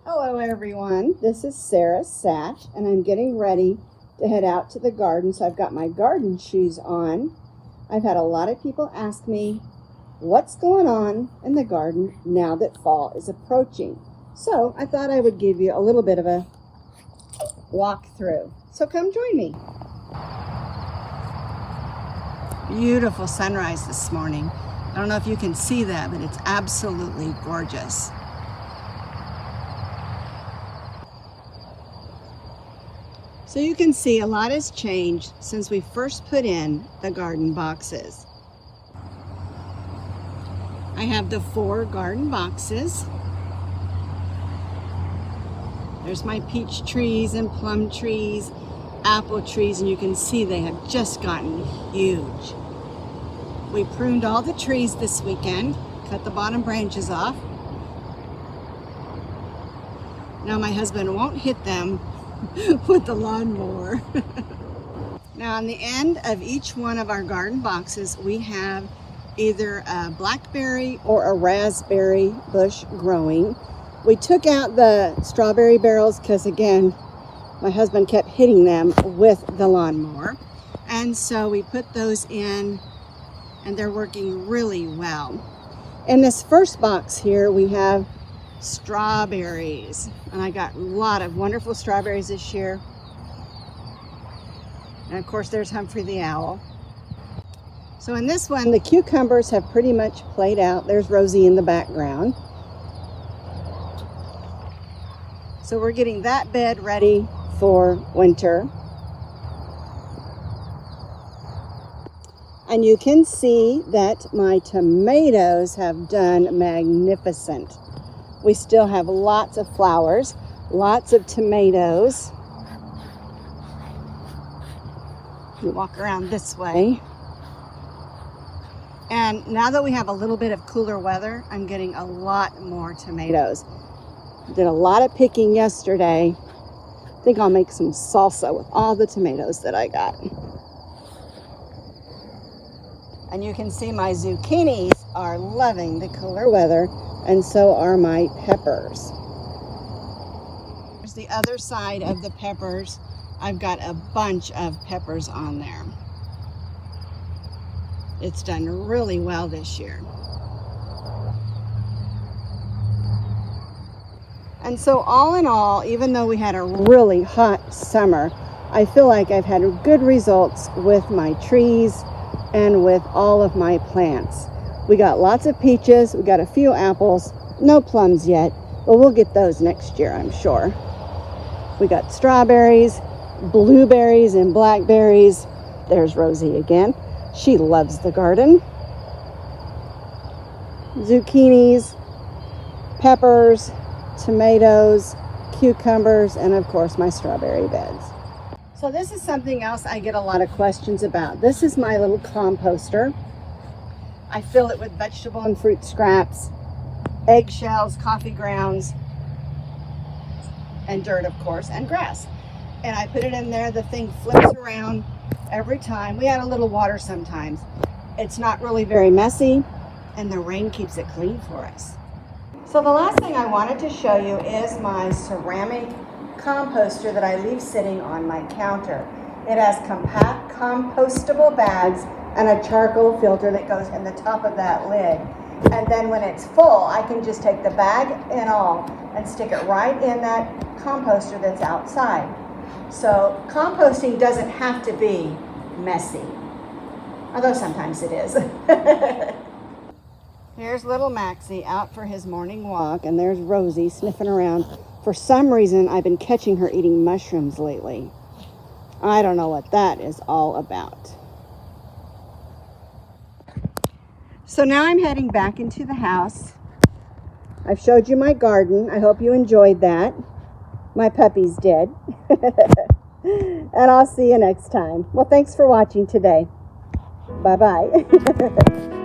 Hello everyone, this is Sara, Sach, and I'm getting ready to head out to the garden. So I've got my garden shoes on. I've had a lot of people ask me what's going on in the garden now that fall is approaching. So I thought I would give you a little bit of a walk through. So come join me. Beautiful sunrise this morning. I don't know if you can see that, but it's absolutely gorgeous. So you can see a lot has changed since we first put in the garden boxes. I have the 4 garden boxes. There's my peach trees and plum trees, apple trees, and you can see they have just gotten huge. We pruned all the trees this weekend, cut the bottom branches off. Now my husband won't hit them with the lawnmower. Now on the end of each one of our garden boxes we have either a blackberry or a raspberry bush growing. We took out the strawberry barrels because again my husband kept hitting them with the lawnmower, and so we put those in and they're working really well. In this first box here we have strawberries, and I got a lot of wonderful strawberries this year. And of course there's Humphrey the owl. So in this one the cucumbers have pretty much played out. There's Rosie in the background. So we're getting that bed ready for winter. And you can see that my tomatoes have done magnificent. We still have lots of flowers, lots of tomatoes. You walk around this way. And now that we have a little bit of cooler weather, I'm getting a lot more tomatoes. Did a lot of picking yesterday. I think I'll make some salsa with all the tomatoes that I got. And you can see my zucchinis are loving the cooler weather, and so are my peppers. Here's the other side of the peppers. I've got a bunch of peppers on there. It's done really well this year. And so all in all, even though we had a really hot summer, I feel like I've had good results with my trees and with all of my plants. We got lots of peaches, we got a few apples, no plums yet, but we'll get those next year, I'm sure. We got strawberries, blueberries, and blackberries. There's Rosie again. She loves the garden. Zucchinis, peppers, tomatoes, cucumbers, and of course my strawberry beds. So this is something else I get a lot of questions about. This is my little composter. I fill it with vegetable and fruit scraps, eggshells, coffee grounds, and dirt, of course, and grass. And I put it in there. The thing flips around every time. We add a little water sometimes. It's not really very messy, and the rain keeps it clean for us. So the last thing I wanted to show you is my ceramic composter that I leave sitting on my counter. It has compact compostable bags and a charcoal filter that goes in the top of that lid. And then when it's full, I can just take the bag and all and stick it right in that composter that's outside. So composting doesn't have to be messy, although sometimes it is. Here's little Maxie out for his morning walk, and there's Rosie sniffing around. For some reason, I've been catching her eating mushrooms lately. I don't know what that is all about. So now I'm heading back into the house. I've showed you my garden. I hope you enjoyed that. My puppies did. And I'll see you next time. Well, thanks for watching today. Bye-bye.